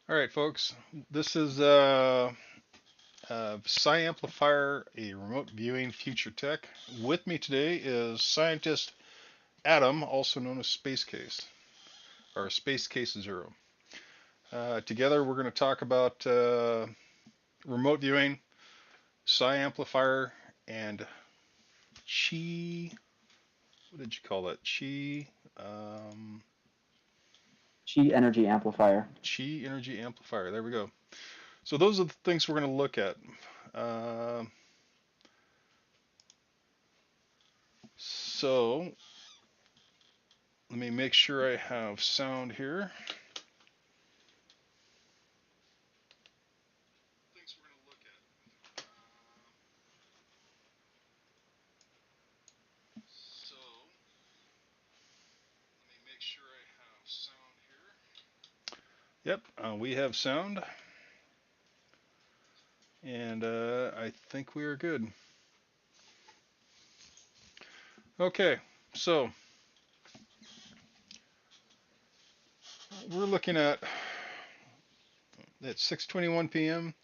All right, folks. This is Sci Amplifier, a remote viewing future tech. With me today is scientist Adam, also known as Space Case, or Space Case Zero. Together, we're going to talk about remote viewing, Sci Amplifier, and Chi. What did you call that? Um, Chi energy amplifier. Chi Energy Amplifier. There we go. So those are the things we're going to look at. Uh, so let me make sure I have sound here. Things we're going to look at. So let me make sure I have sound here. Yep, we have sound, and I think we are good. Okay, so we're looking at 6:21 p.m.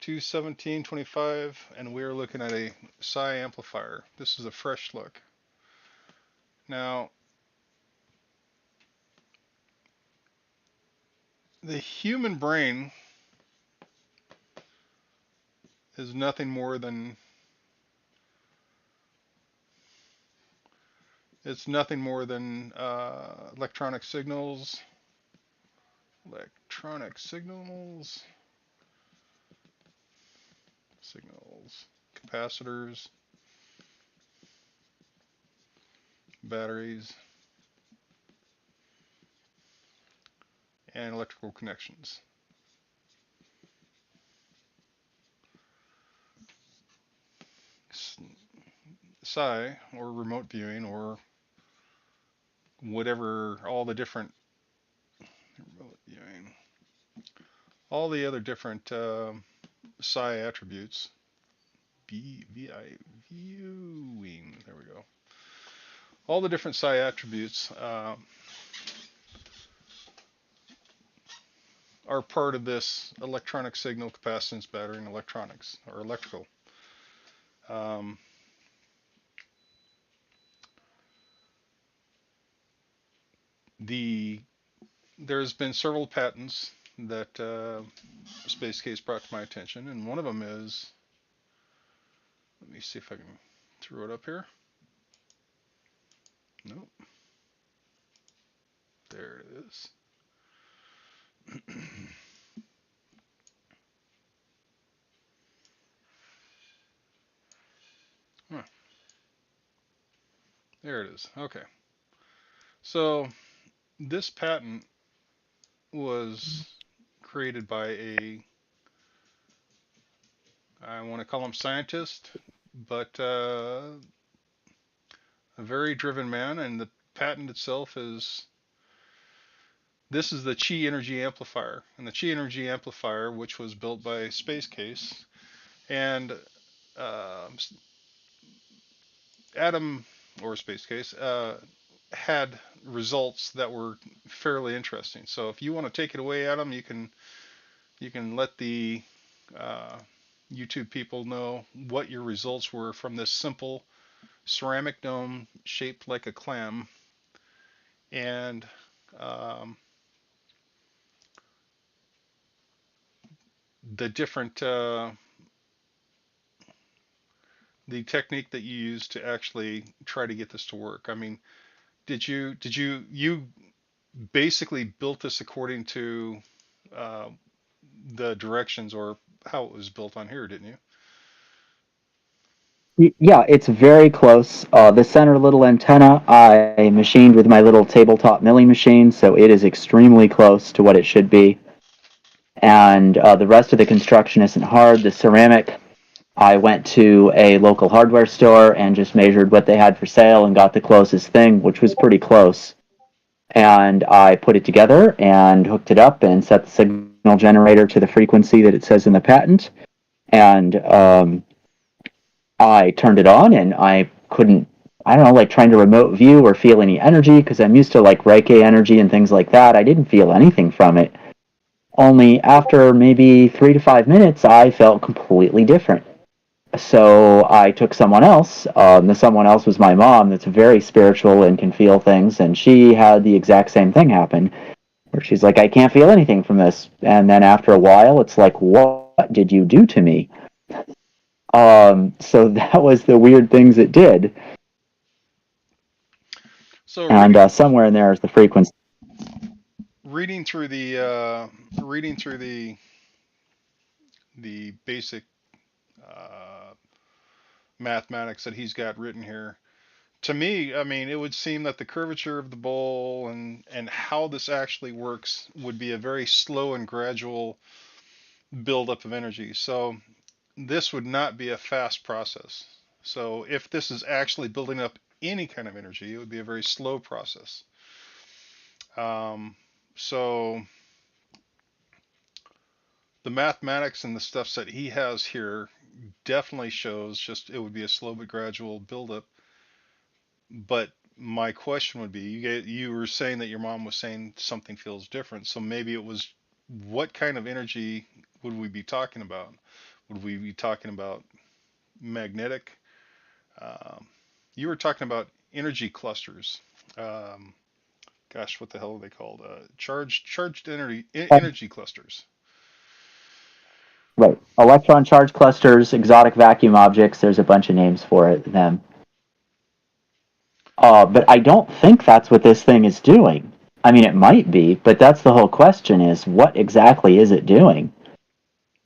2:17:25, and we are looking at a Psi amplifier. This is a fresh look. Now, the human brain is nothing more than electronic signals, electronic signals, signals, capacitors, batteries, and electrical connections. Psi, or remote viewing, or whatever, all the different remote viewing, all the other different psi attributes. Viewing. There we go. All the different psi attributes are part of this electronic signal capacitance battery and electronics, or electrical. Um, the there's been several patents that Space Case brought to my attention, and one of them is, let me see if I can throw it up here. Nope, there it is. Huh, there it is. Okay, so this patent was created by I want to call him scientist, but a very driven man, and the patent itself is, this is the Chi Energy Amplifier. And the Chi Energy Amplifier, which was built by Space Case, and uh, Adam, or Space Case, had results that were fairly interesting. So if you want to take it away, Adam, you can let the uh, YouTube people know what your results were from this simple ceramic dome shaped like a clam, and um, the different the technique that you use to actually try to get this to work. I mean, you basically built this according to uh, the directions, or how it was built on here, didn't you? Yeah, it's very close. The center little antenna I machined with my little tabletop milling machine, so it is extremely close to what it should be. And the rest of the construction isn't hard. The ceramic, I went to a local hardware store and just measured what they had for sale and got the closest thing, which was pretty close. And I put it together and hooked it up and set the signal generator to the frequency that it says in the patent. And I turned it on and I couldn't, I don't know, like trying to remote view or feel any energy because I'm used to like Reiki energy and things like that. I didn't feel anything from it. Only after maybe 3 to 5 minutes, I felt completely different. So I took someone else. The someone else was my mom, that's very spiritual and can feel things, and she had the exact same thing happen, where she's like, I can't feel anything from this. And then after a while, it's like, what did you do to me? So that was the weird things it did. So And somewhere in there is the frequency. reading through the basic uh, mathematics that he's got written here. To me, I mean, it would seem that the curvature of the bowl and how this actually works would be a very slow and gradual buildup of energy. So this would not be a fast process. So if this is actually building up any kind of energy, it would be a very slow process. Um, so the mathematics and the stuff that he has here definitely shows just it would be a slow but gradual buildup. But my question would be, you were saying that your mom was saying something feels different, so maybe it was what kind of energy would we be talking about? Would we be talking about magnetic? Um, you were talking about energy clusters. Um, Gosh, what the hell are they called? Charged energy clusters. Right. Electron charge clusters, exotic vacuum objects, there's a bunch of names for it, them. But I don't think that's what this thing is doing. I mean, it might be, but that's the whole question: is what exactly is it doing?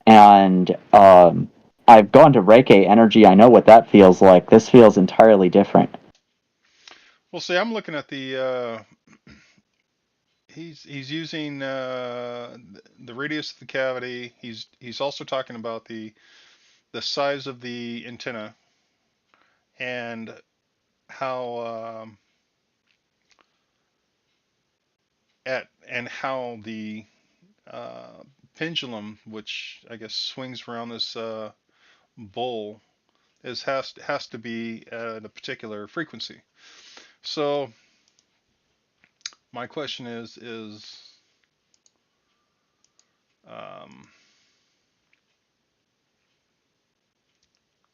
And I've gone to Reiki energy. I know what that feels like. This feels entirely different. Well, see, I'm looking at he's using the radius of the cavity. He's also talking about the size of the antenna and how how the uh, pendulum, which I guess swings around this bowl, has to be at a particular frequency. So my question is um,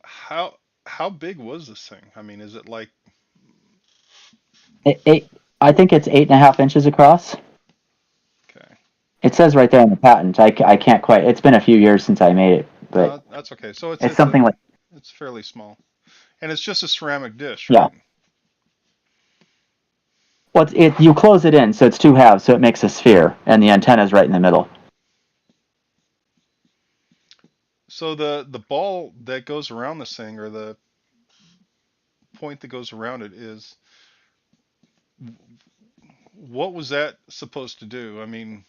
how how big was this thing? I mean, is it like Eight, I think it's 8.5 inches across. okay? It says right there in the patent. I can't quite. It's been a few years since I made it, but No, that's okay. So it's something like, it's fairly small, and it's just a ceramic dish, yeah. right? Well, you close it in, so it's two halves, so it makes a sphere, and the antenna is right in the middle. So the ball that goes around this thing, or the point that goes around it, is what was that supposed to do? I mean,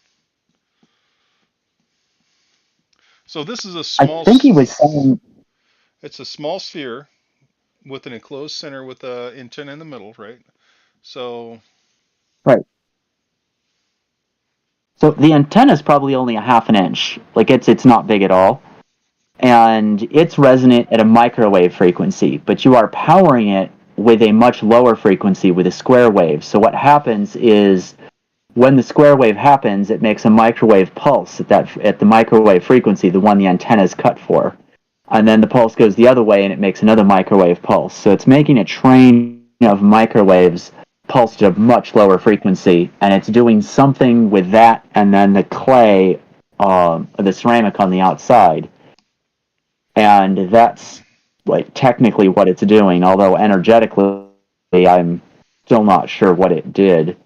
so this is a I think he was saying, it's a small sphere with an enclosed center with a antenna in the middle, right? So right. So the antenna is probably only a half an inch. Like it's not big at all, and it's resonant at a microwave frequency, but you are powering it with a much lower frequency with a square wave. So what happens is when the square wave happens, it makes a microwave pulse at the microwave frequency, the one the antenna is cut for. And then the pulse goes the other way and it makes another microwave pulse. So it's making a train of microwaves pulsed at a much lower frequency, and it's doing something with that and then the clay, the ceramic on the outside. And that's like technically what it's doing, although energetically I'm still not sure what it did.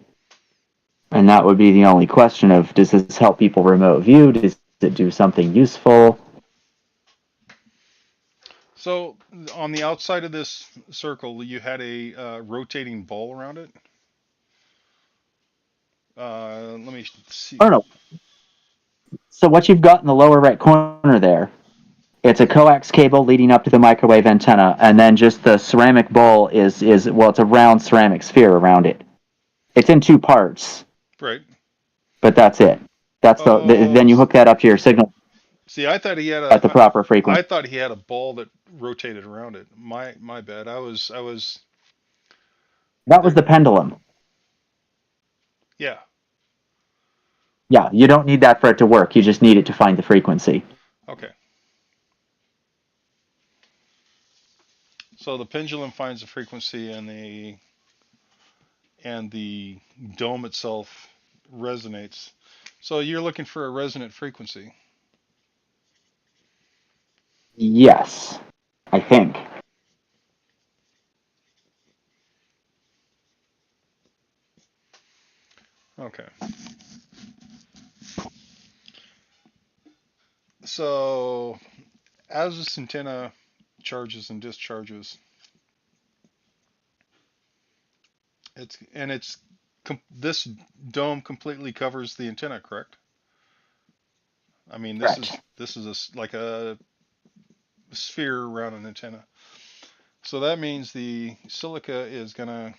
And that would be the only question of, does this help people remote view? Does it do something useful? so on the outside of this circle, you had a rotating ball around it. Let me see. I don't know. So what you've got in the lower right corner there, it's a coax cable leading up to the microwave antenna, and then just the ceramic bowl is well, it's a round ceramic sphere around it. It's in two parts, Right. but that's it. That's Oh, then you hook that up to your signal see, I thought he had at the proper I frequency. thought he had a ball that rotated around it. My bad. I was That was there. the pendulum. Yeah. Yeah, you don't need that for it to work. You just need it to find the frequency. Okay. So the pendulum finds the frequency, and the dome itself resonates. So you're looking for a resonant frequency. Yes, I think. Okay. So as this antenna charges and discharges, it's this dome completely covers the antenna, correct? I mean, Correct. this is like a sphere around an antenna. So that means the silica is gonna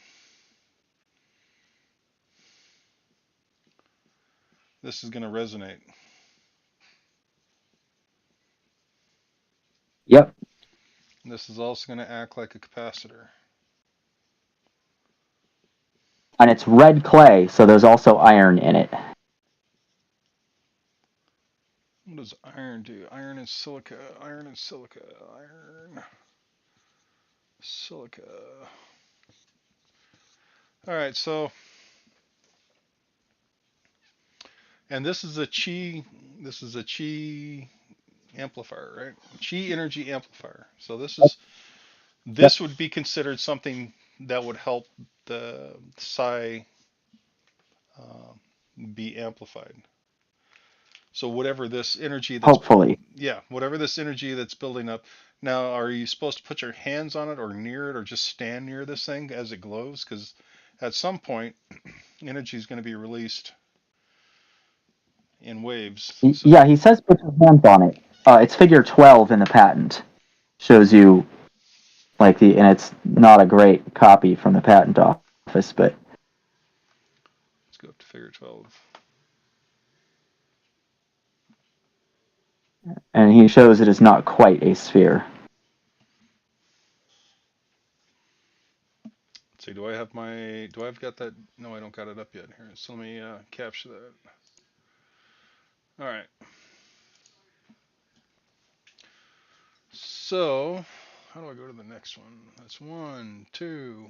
this is gonna resonate. Yep. This is also gonna act like a capacitor. And it's red clay, so there's also iron in it. What does iron do? Iron and silica, iron and silica, iron, silica. All right, so and this is a chi amplifier, right? Chi energy amplifier. So Yep. this would be considered something that would help the psi uh, be amplified. So whatever this energy that's Hopefully. yeah, whatever this energy that's building up. Now, are you supposed to put your hands on it or near it or just stand near this thing as it glows? Because at some point, energy is going to be released in waves. So, Yeah, he says put your hands on it. It's figure 12 in the patent. Shows you and it's not a great copy from the patent office, but let's go up to figure 12. and he shows it is not quite a sphere. Let's see, do I've got that? No, I don't got it up yet here. So let me capture that. All right. So, how do I go to the next one? That's one, two,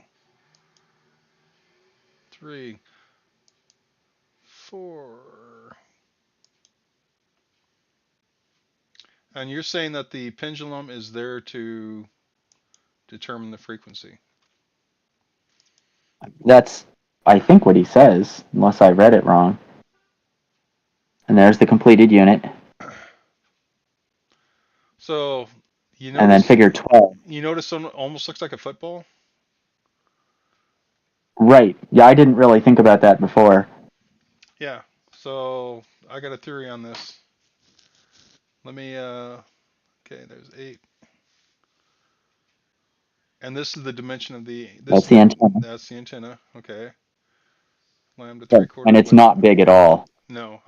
three, four. And you're saying that the pendulum is there to determine the frequency. That's, I think, what he says, unless I read it wrong. And there's the completed unit. So And then figure 12. you notice it almost looks like a football. Right. Yeah, I didn't really think about that before. Yeah. So I got a theory on this. Let me. Okay, there's 8, and this is the dimension of the. This That's is the the. antenna. That's the antenna. Okay. Lambda Yeah. three And quarter it's width. not big at all. No.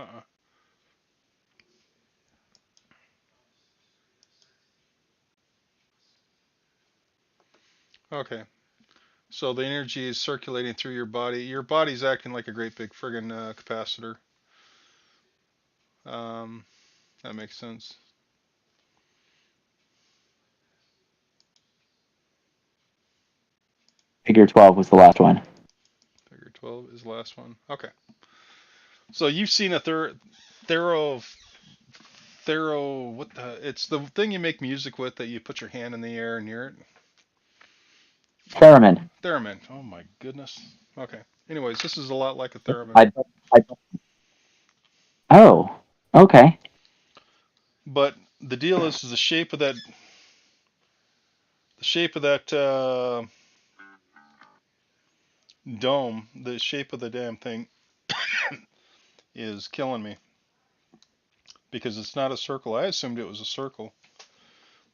Okay. So the energy is circulating through your body. Your body's acting like a great big friggin' capacitor. Um, that makes sense. Figure 12 was the last one. Figure 12 is the last one. Okay. So you've seen a thero what the it's the thing you make music with that you put your hand in the air near it. Theremin. Theremin. Oh my goodness. Okay. Anyways, this is a lot like a theremin. I, I, oh, okay. But the deal is the shape of that dome, the shape of the damn thing is killing me because it's not a circle. I assumed it was a circle,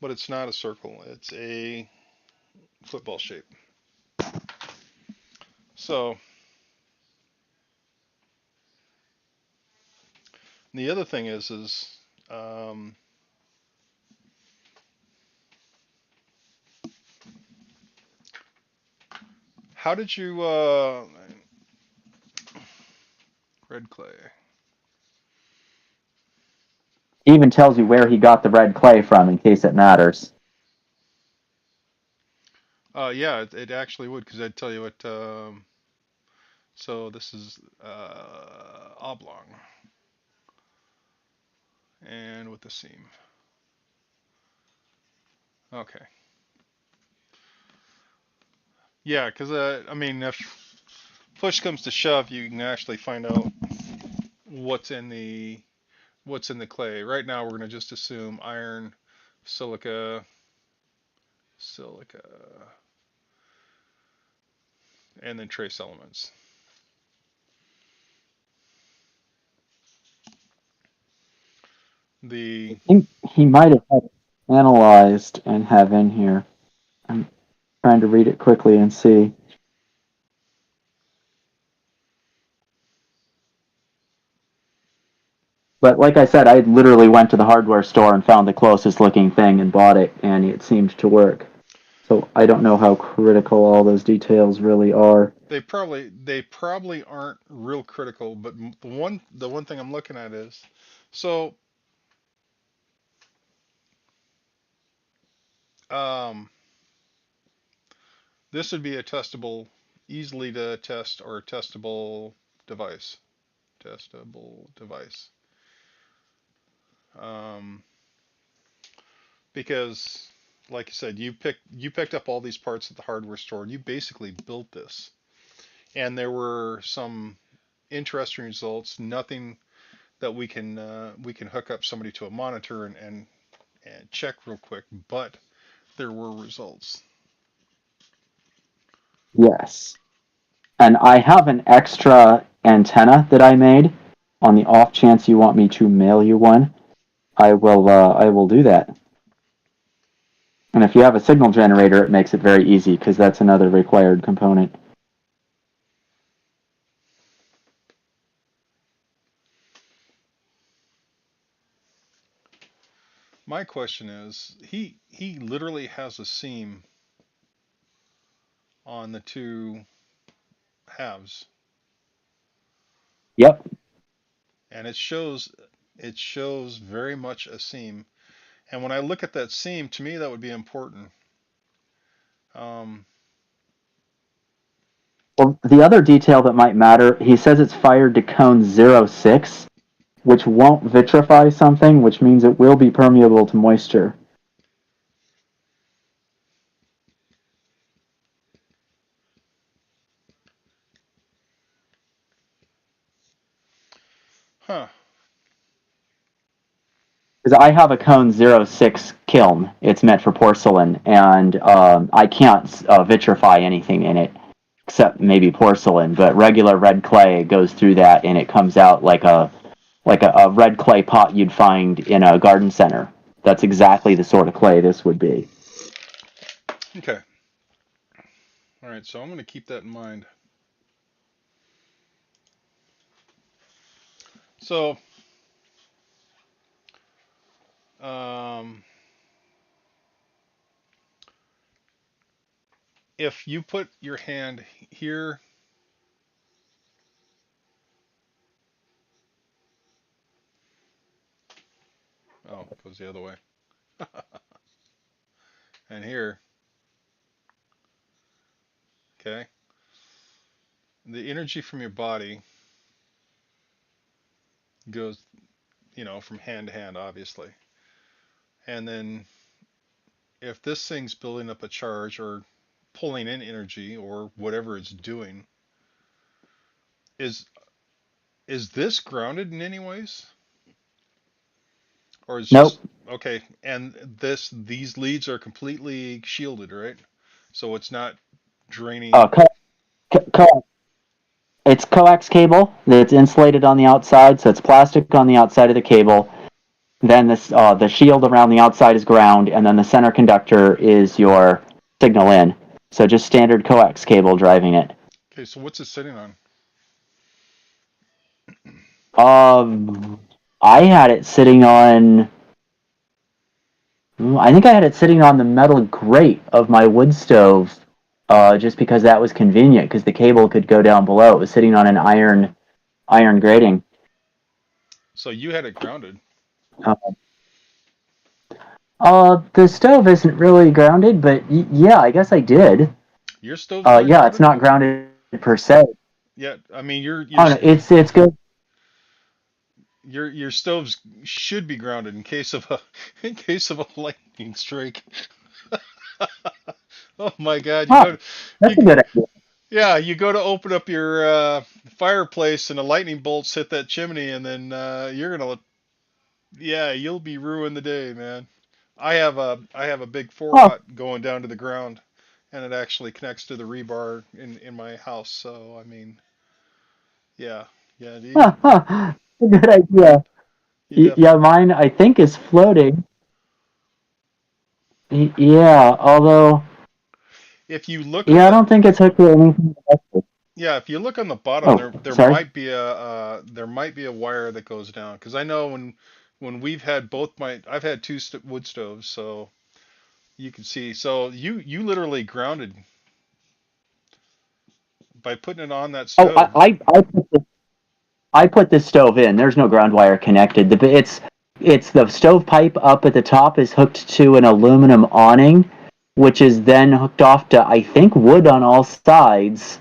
but it's not a circle. It's a football shape. So the other thing is um, how did you red clay? Even tells you where he got the red clay from in case it matters. Yeah, it actually would, because I'd tell you what. So this is oblong, and with the seam. Okay. Yeah, because I mean, if push comes to shove, you can actually find out what's in the clay. Right now, we're going to just assume iron, silica, silica, and then trace elements. The I think he might have had it analyzed and have in here. I'm trying to read it quickly and see. But like I said, I literally went to the hardware store and found the closest looking thing and bought it, and it seemed to work. So I don't know how critical all those details really are. they probably aren't real critical, but the one thing I'm looking at is so um, this would be a testable, easily to test or testable device. Testable device. Um, because, like you said, you picked up all these parts at the hardware store, and you basically built this. And there were some interesting results. Nothing that we can hook up somebody to a monitor and check real quick, but there were results. Yes. And I have an extra antenna that I made. On the off chance you want me to mail you one, I will do that. And if you have a signal generator, it makes it very easy because that's another required component. My question is, he literally has a seam on the two halves, Yep. and it shows very much a seam. And when I look at that seam, to me that would be important. Um, Well, the other detail that might matter, he says it's fired to cone 06, which won't vitrify something, which means it will be permeable to moisture. huh. Because I have a cone 06 kiln. It's meant for porcelain, and I can't vitrify anything in it except maybe porcelain. But regular red clay goes through that, and it comes out like a red clay pot you'd find in a garden center. That's exactly the sort of clay this would be. Okay. All right. So I'm going to keep that in mind. So, um, if you put your hand here, oh, it goes the other way, and here, okay, the energy from your body goes, from hand to hand, obviously. And then if this thing's building up a charge or pulling in energy or whatever it's doing, is is this grounded in any ways? Or is Nope. just okay, and these leads are completely shielded, right? So it's not Uh, draining. co- co- it's coax cable that's insulated on the outside, so it's plastic on the outside of the cable. Then the shield around the outside is ground, and then the center conductor is your signal in. So just standard coax cable driving it. Okay, so what's it sitting on? I had it sitting on. I think I had it sitting on the metal grate of my wood stove, just because that was convenient. Because the cable could go down below. It was sitting on an iron grating. So you had it grounded. The stove isn't really grounded, but yeah, I guess I did. Your stove's not Yeah, it's grounded? not grounded per se. Yeah, I mean Oh no, it's good. your stoves should be grounded in case of a in case of a lightning strike. Oh my God, Huh, that's a you good idea. yeah, you go to open up your fireplace and a lightning bolts hit that chimney and then you're gonna yeah, you'll be ruined the day, man. I have a big four Oh, aught going down to the ground and it actually connects to the rebar in my house. So I mean, yeah, yeah, a good idea. you Yeah, definitely mine I think is floating. Yeah, although if you look on yeah, I the don't think it's hooked to anything electric. yeah, if you look on the bottom, Oh, there sorry. might be a there might be a wire that goes down because I know when we've had both my I've had two wood stoves, so you can see. So you literally grounded by putting it on that Oh, stove. I put this stove in. There's no ground wire connected. It's the stove pipe up at the top is hooked to an aluminum awning, which is then hooked off to I think wood on all sides.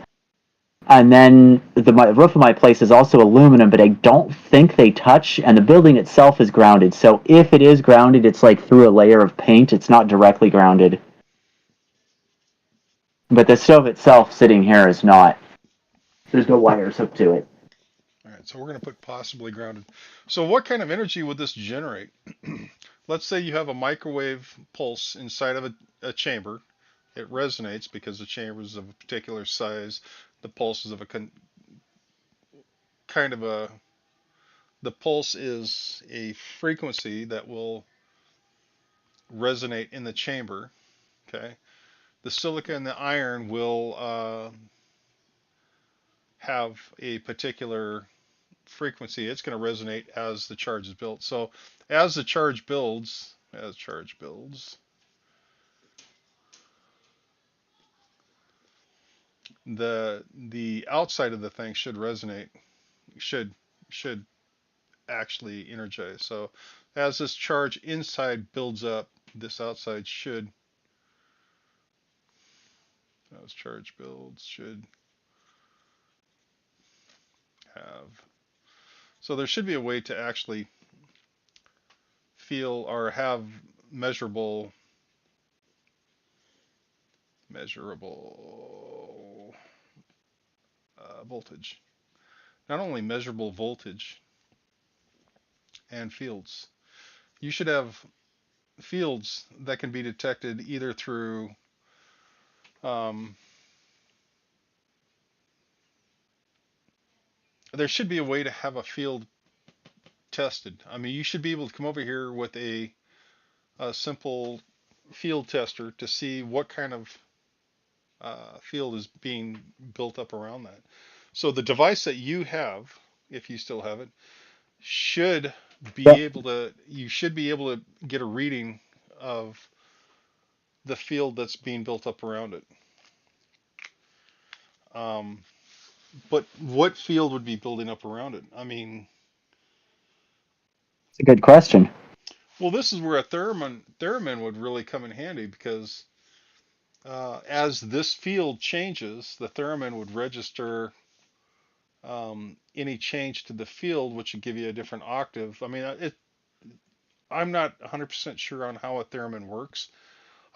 And then the roof of my place is also aluminum, but I don't think they touch. And the building itself is grounded. So if it is grounded, it's like through a layer of paint. It's not directly grounded. But the stove itself sitting here is not. There's no wires hooked to it. All right, so we're going to put possibly grounded. So what kind of energy would this generate? Let's say you have a microwave pulse inside of a chamber. It resonates because the chamber is of a particular size. The pulse is of a kind of a the pulse is a frequency that will resonate in the chamber. Okay, the silica and the iron will have a particular frequency. It's going to resonate as the charge is built. So as charge builds, the outside of the thing should resonate, should should actually energize. So as this charge inside builds up, this outside should, as charge builds, should have. So there should be a way to actually feel or have measurable measurable voltage. Not only measurable voltage and fields. You should have fields that can be detected either through um, there should be a way to have a field tested. I mean, you should be able to come over here with a simple field tester to see what kind of field is being built up around that. So the device that you have, if you still have it, should Yeah, be able to you should be able to get a reading of the field that's being built up around it. Um, but what field would be building up around it? I mean, it's a good question. well, this is where a theremin would really come in handy because as this field changes, the theremin would register any change to the field, which would give you a different octave. I mean, I'm not 100% sure on how a theremin works.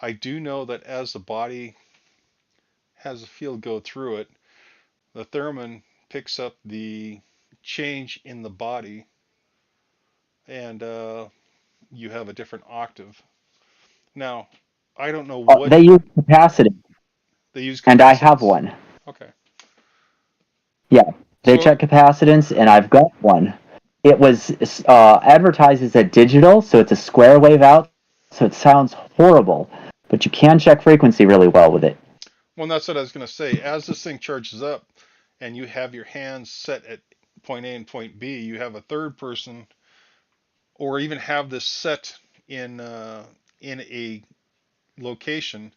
I do know that as the body has a field go through it, the theremin picks up the change in the body, and you have a different octave. Now, I don't know what They use capacitance, they use and I have capacitance. one. Okay, Yeah, they so check capacitance, and I've got one. It was advertised as a digital, so it's a square wave out, so it sounds horrible, but you can check frequency really well with it. well, that's what I was going to say. As this thing charges up, and you have your hands set at point A and point B, you have a third person, or even have this set in a location.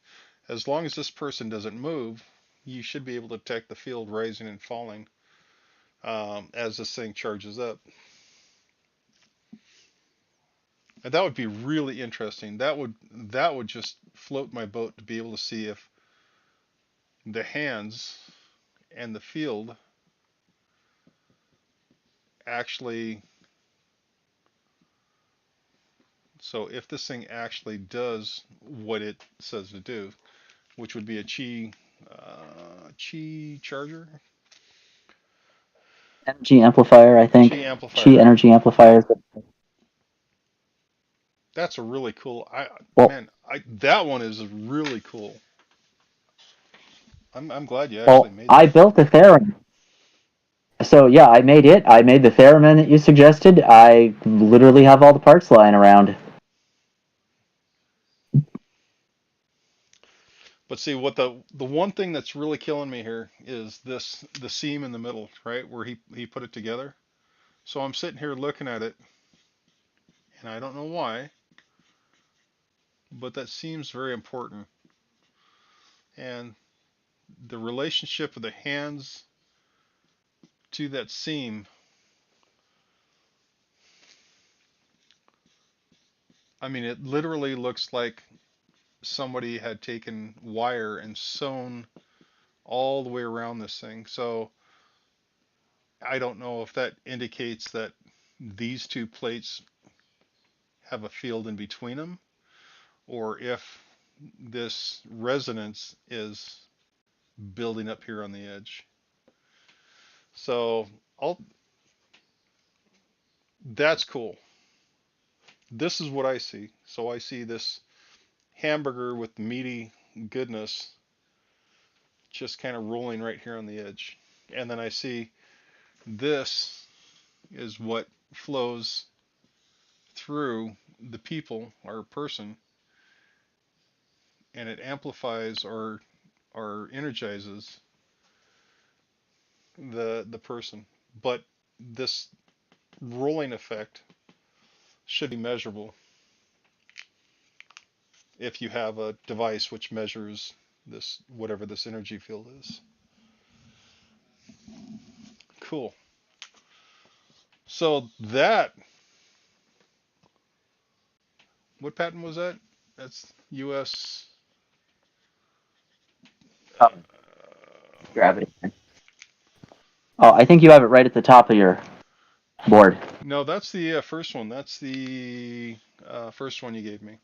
As long as this person doesn't move, you should be able to detect the field rising and falling as this thing charges up. And that would be really interesting. That would just float my boat to be able to see if the hands and the field actually, so if this thing actually does what it says to do, which would be a chi charger, Energy amplifier, I chi think. amplifier, Chi right? energy amplifiers. That's a really cool. Well, Man, that one is really cool. I'm glad you actually well, made I that. built a theremin. So yeah, I made it. I made the theremin that you suggested. I literally have all the parts lying around. But see, what the one thing that's really killing me here is the seam in the middle, right, where he put it together. So I'm sitting here looking at it, and I don't know why, but that seems very important. And the relationship of the hands to that seam, I mean, it literally looks like somebody had taken wire and sewn all the way around this thing. So I don't know if that indicates that these two plates have a field in between them, or if this resonance is building up here on the edge. So I'll, that's cool. This is what I see. So I see this hamburger with meaty goodness just kind of rolling right here on the edge. And then I see this is what flows through the people or person, and it amplifies or energizes the person. But this rolling effect should be measurable if you have a device which measures this, whatever this energy field is. Cool. So that, what patent was that? That's US. Oh, gravity. Oh, I think you have it right at the top of your board. No, that's the first one. That's the first one you gave me.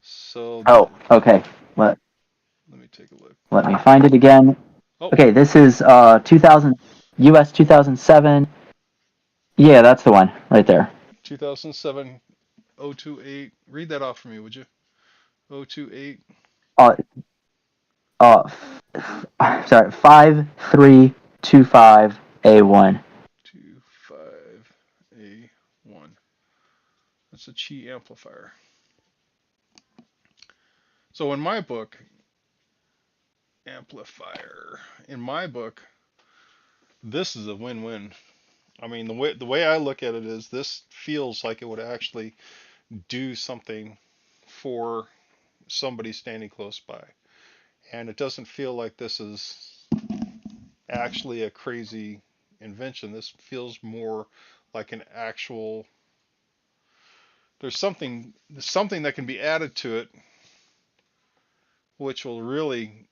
So Oh, okay. Let let me take a look. let me find it again. Oh, Okay, this is 2000 US 2007. Yeah, that's the one right there. 2007 028. Read that off for me, would you? 028 Uh, uh, sorry, 5325A1. 25A1. That's a chi amplifier. So in my book, amplifier. In my book, this is a win-win. I mean, the way I look at it is this feels like it would actually do something for somebody standing close by. And it doesn't feel like this is actually a crazy invention. This feels more like an actual, there's something that can be added to it which will really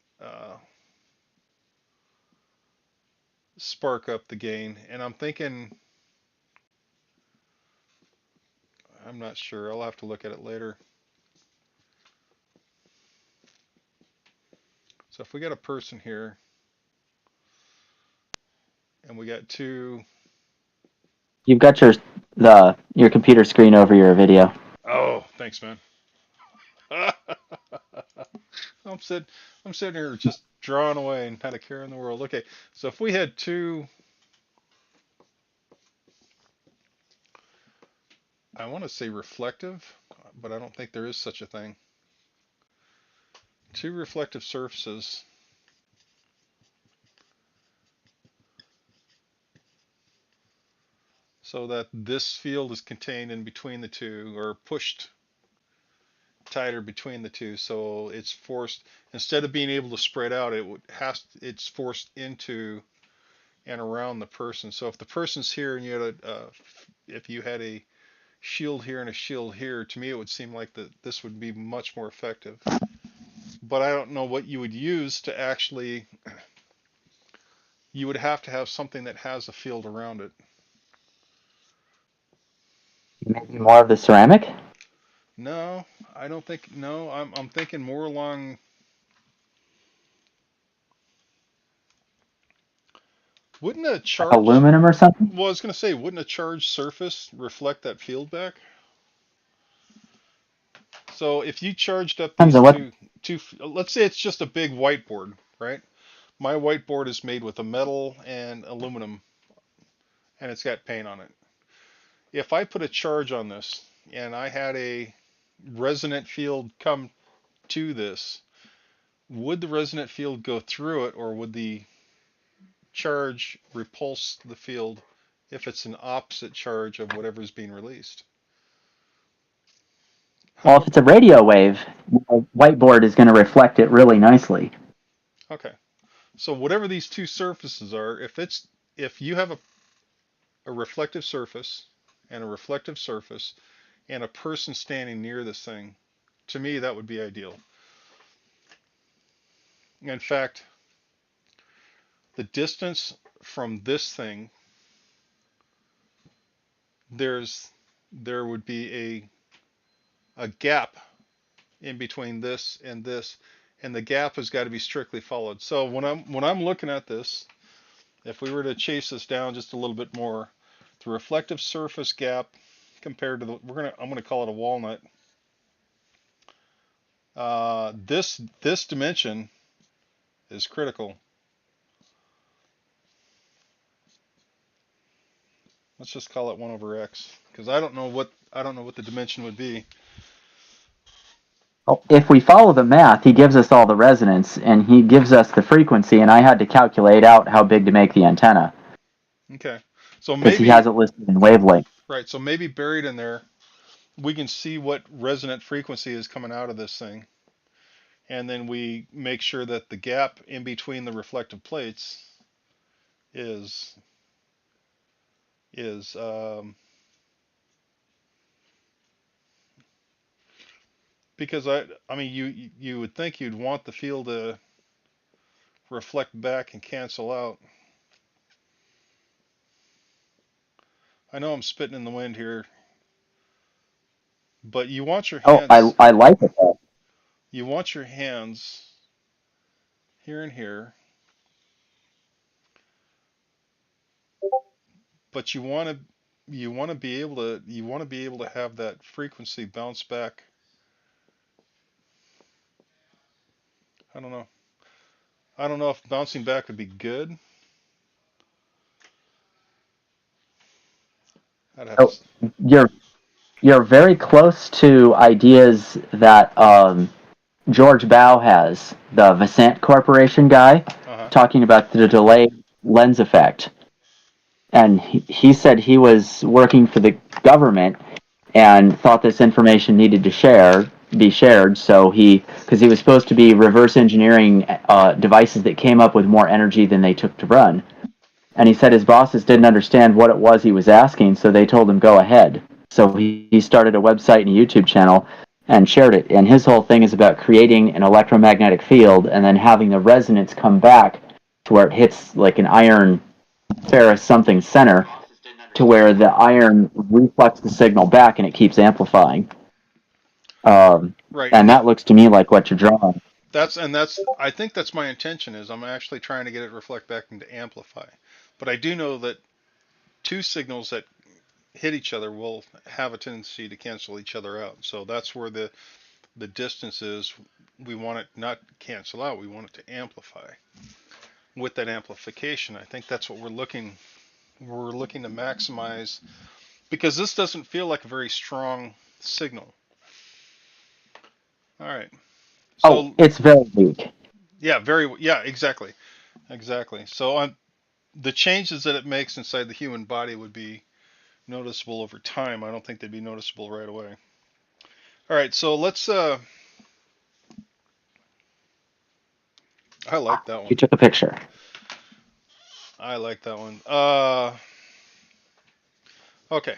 spark up the gain. And I'm thinking, I'm not sure. I'll have to look at it later. So if we got a person here and we got two, You've got your computer screen over your video. oh, thanks, man. I'm sitting, I'm sitting here just drawing away and kind of carrying the world. Okay, so if we had two, I want to say reflective, but I don't think there is such a thing. Two reflective surfaces so that this field is contained in between the two or pushed tighter between the two, so it's forced, instead of being able to spread out, it's forced into and around the person. So if the person's here and you had if you had a shield here and a shield here, to me it would seem like that this would be much more effective. But I don't know what you would use to actually, you would have to have something that has a field around it. Maybe more of the ceramic. No, I don't think, no, I'm thinking more along, wouldn't a charge, Aluminum or something. well, I was going to say, wouldn't a charged surface reflect that field back? So if you charged up Depends these on what. let's say it's just a big whiteboard, right? My whiteboard is made with a metal and aluminum, and it's got paint on it. If I put a charge on this and I had a resonant field come to this, would the resonant field go through it, or would the charge repulse the field if it's an opposite charge of whatever's being released? Well, if How? it's a radio wave, the whiteboard is going to reflect it really nicely. Okay. So whatever these two surfaces are, if you have a reflective surface and a reflective surface and a person standing near this thing, to me that would be ideal. In fact, the distance from this thing, there's there would be a gap in between this, and the gap has got to be strictly followed. So when I'm looking at this, if we were to chase this down just a little bit more, the reflective surface gap compared to the, I'm gonna call it a walnut. This dimension is critical. Let's just call it 1 over x, because I don't know what the dimension would be. Well, if we follow the math, he gives us all the resonance and he gives us the frequency, and I had to calculate out how big to make the antenna Okay, so because he maybe has it listed in wavelength. right. So maybe buried in there, we can see what resonant frequency is coming out of this thing, and then we make sure that the gap in between the reflective plates is is because I mean you would think you'd want the field to reflect back and cancel out. I know I'm spitting in the wind here, but Oh, I like it though. you want your hands here and here, but you want to be able to have that frequency bounce back. I don't know. I don't know if bouncing back would be good. I'd have Oh, to. you're you're very close to ideas that George Bao has, the Vissant Corporation guy, Uh-huh. talking about the delay lens effect. And he said he was working for the government and thought this information needed to be shared. So because he was supposed to be reverse engineering devices that came up with more energy than they took to run. And he said his bosses didn't understand what it was he was asking, so they told him go ahead. So he started a website and a YouTube channel and shared it. And his whole thing is about creating an electromagnetic field and then having the resonance come back to where it hits like an iron ferrous something center to where the iron reflects the signal back and it keeps amplifying. Um, Right, and that looks to me like what you're drawing. that's I think that's my intention is I'm actually trying to get it reflect back into amplify. But I do know that two signals that hit each other will have a tendency to cancel each other out. So that's where the distance is. We want it not cancel out. We want it to amplify. With that amplification, I think that's what we're looking to maximize, because this doesn't feel like a very strong signal. All right. Oh, So it's very weak. yeah, exactly. So on the changes that it makes inside the human body would be noticeable over time. I don't think they'd be noticeable right away. All right, so let's I like that You one. took a picture. I like that one. Okay.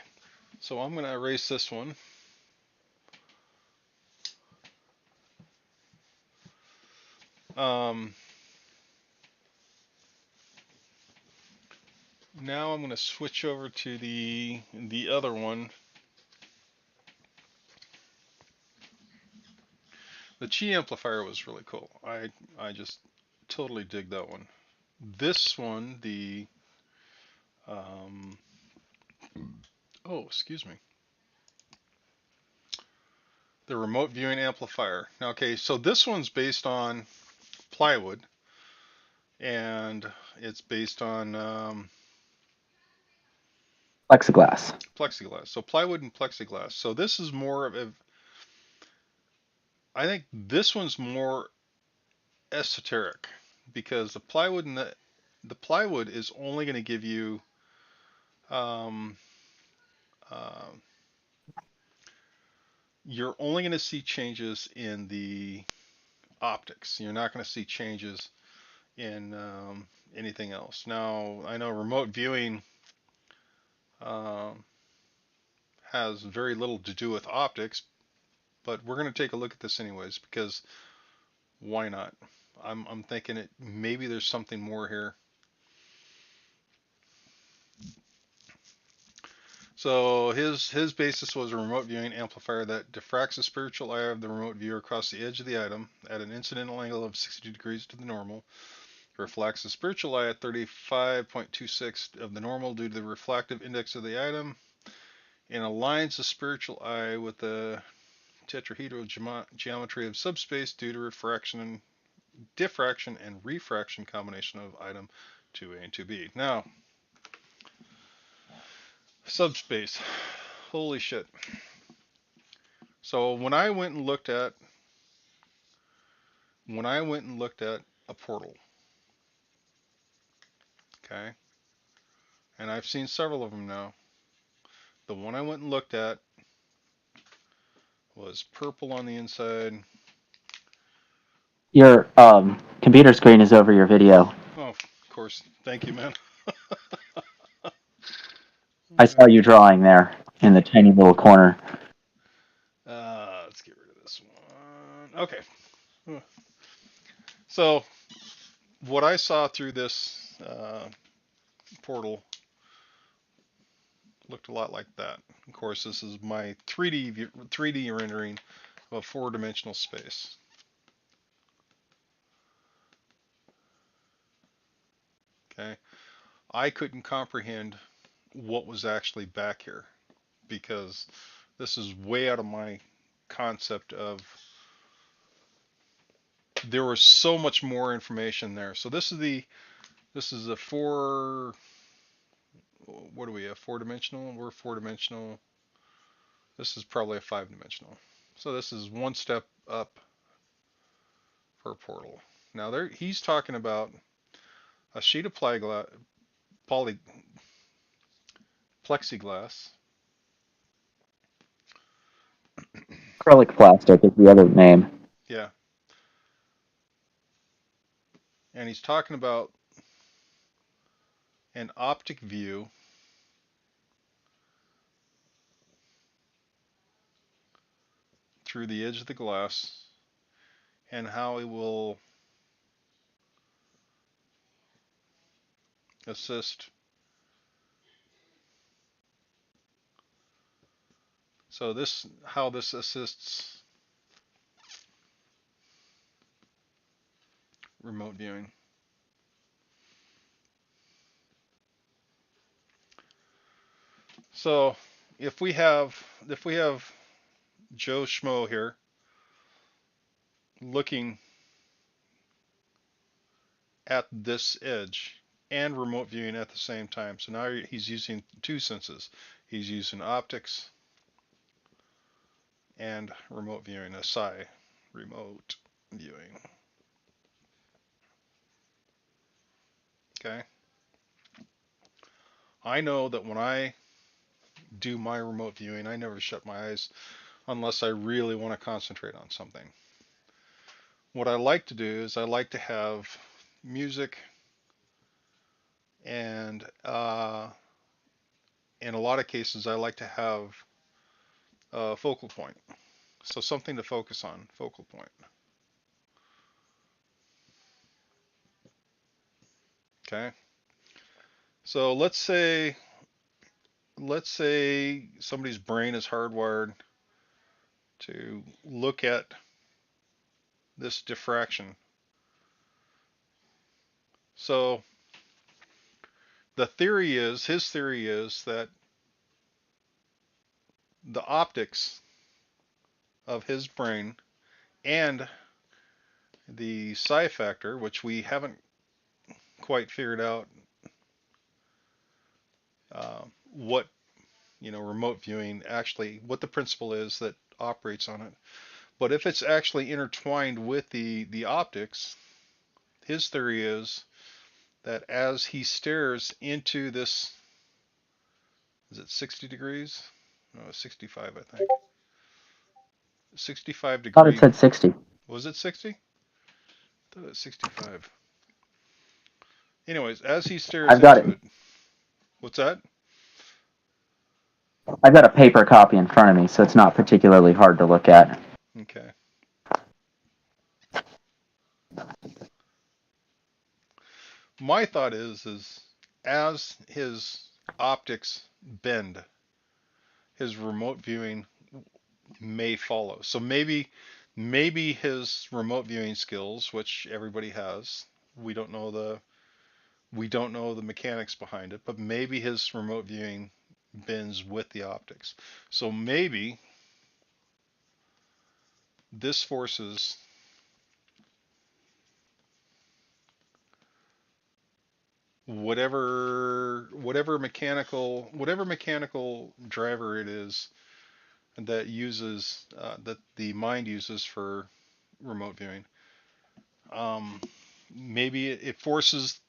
So I'm going to erase this one. Um, Now I'm going to switch over to the other one. The Chi amplifier was really cool. I just totally dig that one. This one, the um, oh, excuse me, the remote viewing amplifier. Now, okay, so this one's based on plywood, and it's based on Plexiglass. plexiglass. So plywood and plexiglass. So this is more of a, I think this one's more esoteric because the plywood is only going to give you um, uh, you're only going to see changes in the optics. You're not going to see changes in anything else. Now, I know remote viewing um, has very little to do with optics, but we're going to take a look at this anyways because why not? I'm thinking it maybe there's something more here. So his basis was a remote viewing amplifier that diffracts the spiritual eye of the remote viewer across the edge of the item at an incidental angle of 60 degrees to the normal. Reflects the spiritual eye at 35.26 of the normal due to the refractive index of the item, and aligns the spiritual eye with the tetrahedral geometry of subspace due to diffraction and refraction combination of item 2A and 2B. Now, subspace. Holy shit. So when I went and looked at a portal, okay, and I've seen several of them now. The one I went and looked at was purple on the inside. Your computer screen is over your video. Oh, of course. Thank you, man. I saw you drawing there in the tiny little corner. Let's get rid of this one. Okay. So what I saw through this portal looked a lot like that. Of course, this is my 3D rendering of a four-dimensional space. Okay. I couldn't comprehend what was actually back here because this is way out of my concept of there was so much more information there. So this is a four, what do we have, four dimensional? We're four dimensional. This is probably a five dimensional. So this is one step up for a portal. Now there he's talking about a sheet of poly, plexiglass. Acrylic plastic is the other name. Yeah. And he's talking about an optic view through the edge of the glass and how it will assist. So this, how this assists remote viewing. So if we have Joe Schmo here looking at this edge and remote viewing at the same time. So now he's using two senses. He's using optics and remote viewing, a psi remote viewing. Okay. I know that when I do my remote viewing, I never shut my eyes unless I really want to concentrate on something. What I like to do is I like to have music and in a lot of cases, I like to have a focal point. So something to focus on, focal point. Okay. So let's say somebody's brain is hardwired to look at this diffraction. So his theory is that the optics of his brain and the psi factor, which we haven't quite figured out what remote viewing actually, what the principle is that operates on it. But if it's actually intertwined with the optics, his theory is that as he stares into this, is it 60 degrees? No, 65, I think. 65 Thought it degree. said 60. Was it 60? I thought it was 65. Anyways, as he stares I've got into it. it, what's that? I've got a paper copy in front of me, so it's not particularly hard to look at. Okay. My thought is as his optics bend, his remote viewing may follow. So maybe his remote viewing skills, which everybody has, we don't know the we don't know the mechanics behind it, but maybe his remote viewing bends with the optics. So maybe this forces whatever mechanical driver it is that the mind uses for remote viewing. Um, maybe it forces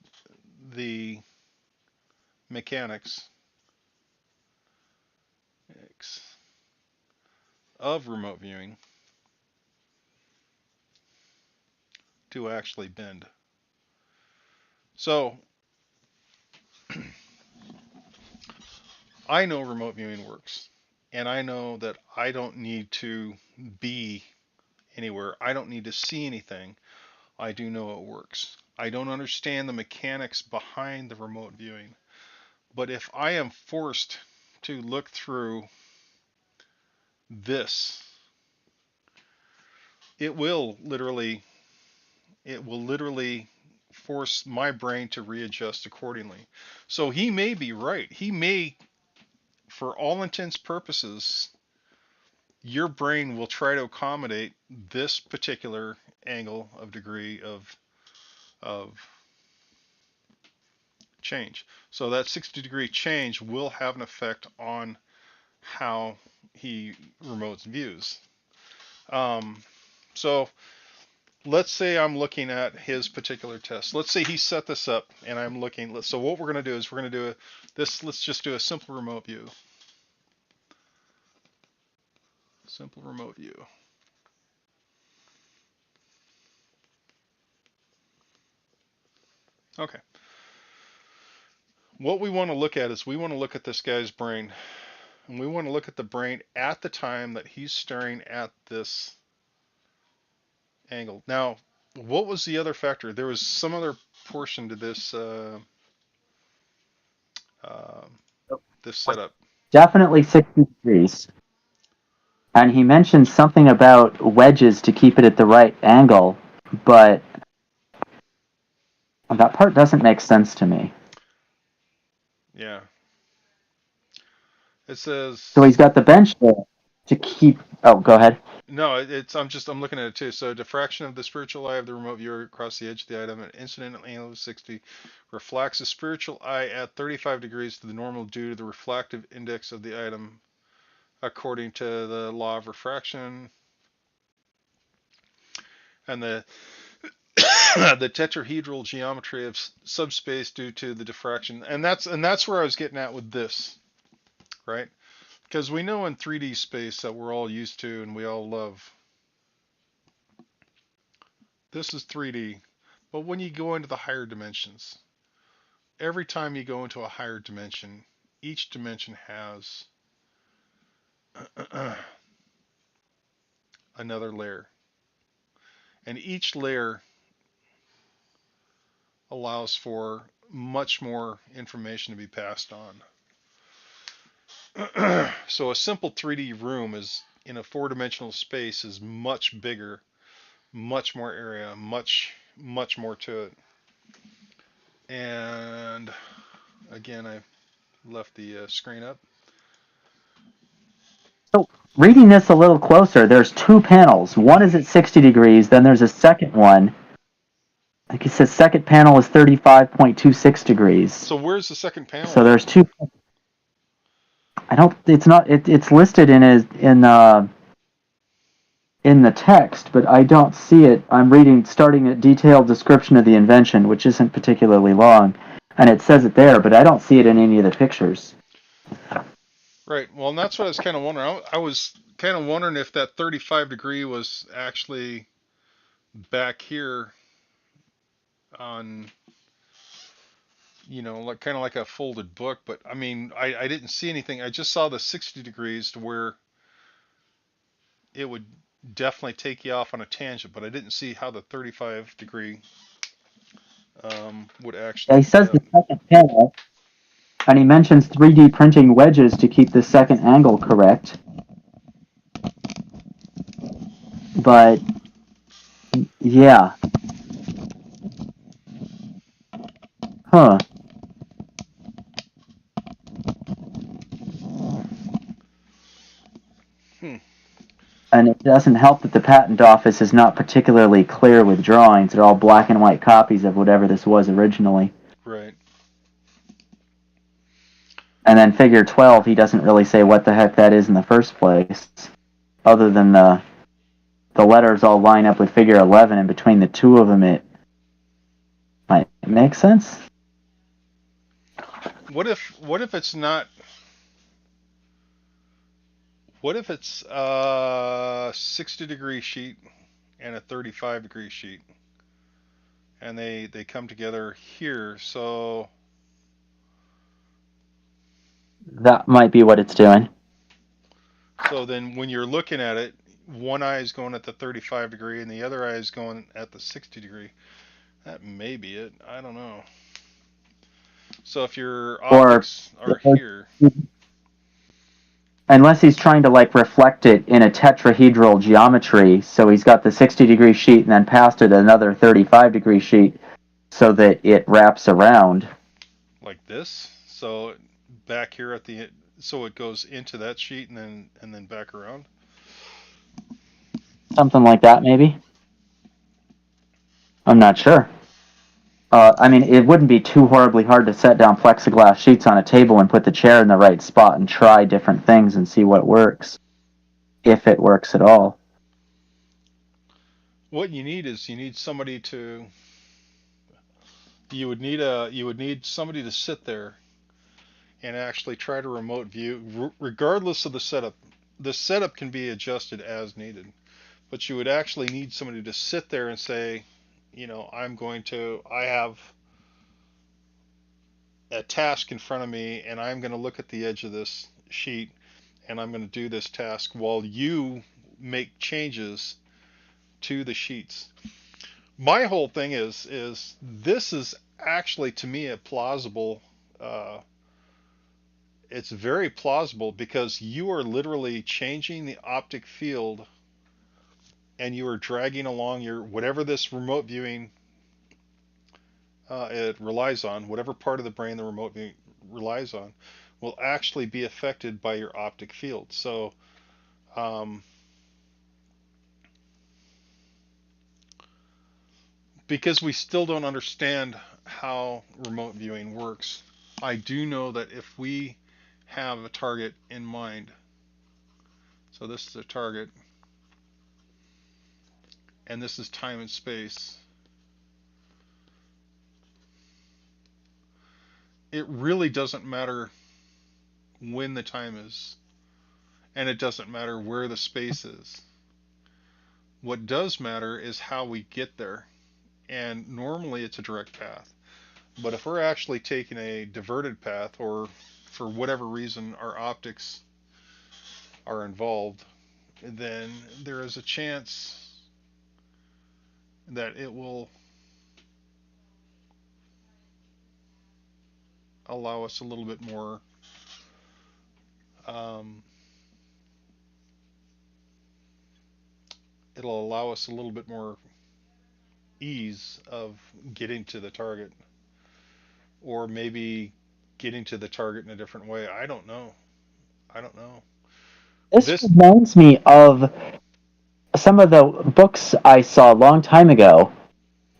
the mechanics of remote viewing to actually bend. So I know remote viewing works, and I know that I don't need to be anywhere. I don't need to see anything. I do know it works. I don't understand the mechanics behind the remote viewing, but if I am forced to look through this, it will literally it will literally force my brain to readjust accordingly. So he may be right. He may, for all intents purposes, your brain will try to accommodate this particular angle of degree of change. So that 60-degree change will have an effect on how he remotes views. So let's say I'm looking at his particular test. Let's say he set this up and I'm looking. So what we're going to do is we're going to do this. Let's just do a simple remote view. Simple remote view. Okay. What we want to look at is we want to look at this guy's brain. And we want to look at the brain at the time that he's staring at this angle. Now, what was the other factor? There was some other portion to this uh, this setup. Definitely 60 degrees. And he mentioned something about wedges to keep it at the right angle, but that part doesn't make sense to me. Yeah. It So he's says got the bench there to keep. Oh, go ahead. no. I'm looking at it too. So diffraction of the spiritual eye of the remote viewer across the edge of the item at incident angle of 60 reflects the spiritual eye at 35 degrees to the normal due to the refractive index of the item according to the law of refraction and the the tetrahedral geometry of subspace due to the diffraction. And that's where I was getting at with this, right? Because we know in 3D space that we're all used to and we all love. This is 3D. But when you go into the higher dimensions, every time you go into a higher dimension, each dimension has another layer. And each layer allows for much more information to be passed on. So a simple 3D room is in a four-dimensional space is much bigger, much more area, much more to it. And again, I left the screen up. So, reading this a little closer, there's two panels. One is at 60 degrees, then there's a second one. Like it says, second panel is 35.26 degrees. So where's the second panel So at? there's two. I don't. It's not. It's listed in the text, but I don't see it. I'm reading, starting at detailed description of the invention, which isn't particularly long, and it says it there, but I don't see it in any of the pictures. Right. Well, and that's what I was kind of wondering. I was kind of wondering if that 35 degree was actually back here on, like kind of like a folded book. But I mean, I didn't see anything. I just saw the 60 degrees to where it would definitely take you off on a tangent, but I didn't see how the 35 degree would Yeah, actually he hook says up. the second panel, and he mentions 3D printing wedges to keep the second angle correct. But yeah, huh? Hmm. And it doesn't help that the patent office is not particularly clear with drawings. They're all black and white copies of whatever this was originally. Right. And then figure 12, he doesn't really say what the heck that is in the first place, other than the letters all line up with figure 11, and between the two of them, it might make sense. What if it's not? What if it's a 60-degree sheet and a 35-degree sheet, and they come together here? That might be what it's doing. So then when you're looking at it, one eye is going at the 35 degree and the other eye is going at the 60 degree. That may be it. I don't know. So if your Or optics are here, unless he's trying to like reflect it in a tetrahedral geometry, so he's got the 60-degree sheet and then past it another 35-degree sheet so that it wraps around. like this, so back here at the so it goes into that sheet and then back around. Something like that, maybe. I'm not sure. I mean, it wouldn't be too horribly hard to set down plexiglass sheets on a table and put the chair in the right spot and try different things and see what works, if it works at all. What you need is you need somebody to you would need somebody to sit there and actually try to remote view regardless of the setup. The setup can be adjusted as needed, but you would actually need somebody to sit there and say, I have a task in front of me and I'm going to look at the edge of this sheet and I'm going to do this task while you make changes to the sheets. My whole thing is this is actually to me a plausible it's very plausible because you are literally changing the optic field and you are dragging along your whatever this remote viewing it relies on, whatever part of the brain the remote viewing relies on, will actually be affected by your optic field. So, um, because we still don't understand how remote viewing works, I do know that if we have a target in mind, so this is a target, and this is time and space, it really doesn't matter when the time is, and it doesn't matter where the space is. What does matter is how we get there, and normally it's a direct path. But if we're actually taking a diverted path, or for whatever reason our optics are involved, then there is a chance that it will allow us a little bit more um, it'll allow us a little bit more ease of getting to the target, or maybe getting to the target in a different way. I don't know. I don't know. This This reminds me of some of the books I saw a long time ago,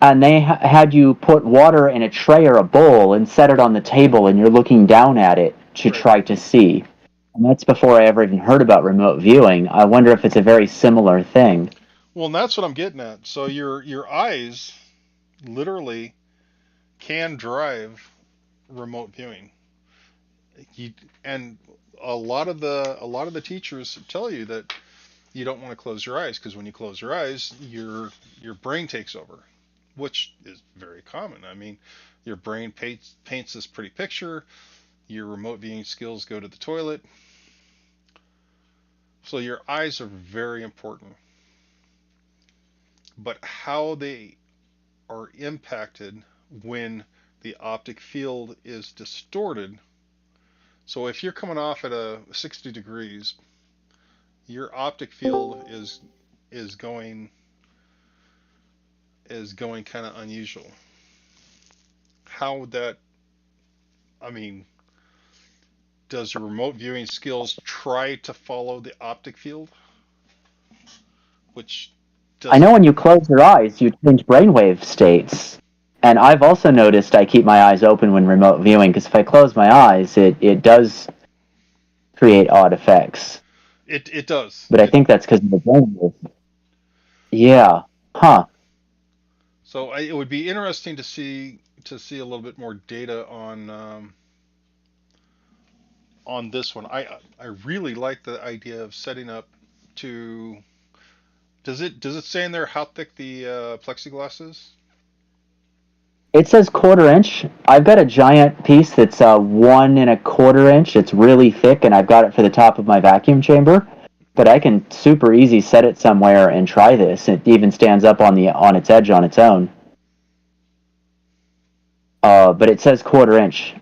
and they had you put water in a tray or a bowl and set it on the table, and you're looking down at it to right. try to see. And that's before I ever even heard about remote viewing. I wonder if it's a very similar thing. Well, and that's what I'm getting at. So your eyes literally can drive remote viewing. You, and a lot of the teachers tell you that you don't want to close your eyes, because when you close your eyes, your brain takes over, which is very common. I mean, your brain paints this pretty picture. Your remote viewing skills go to the toilet. So your eyes are very important, but how they are impacted when the optic field is distorted. So if you're coming off at a 60 degrees, your optic field is going kind of unusual. How would that? I mean, does your remote viewing skills try to follow the optic field, which I know doesn't? when you close your eyes, you change brainwave states. And I've also noticed I keep my eyes open when remote viewing, because if I close my eyes, it does create odd effects. It does. But I think that's because of the brainwave. Yeah. Huh. So it would be interesting to see a little bit more data on this one. I really like the idea of setting up to. Does it say in there how thick the plexiglass is? It says 1/4 inch. I've got a giant piece that's 1 1/4 inch. It's really thick, and I've got it for the top of my vacuum chamber. But I can super easy set it somewhere and try this. It even stands up on its edge on its own. But it says 1/4 inch,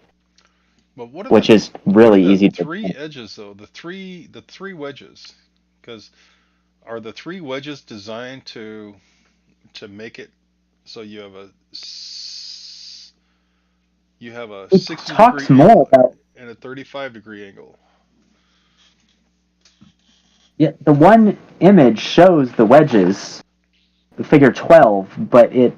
But which is what are really the easy to. three edges though? The three wedges, because are the three wedges designed to make it so you have a It 60 talks degree more angle about. and a 35-degree angle? Yeah, the one image shows the wedges, the figure 12, but it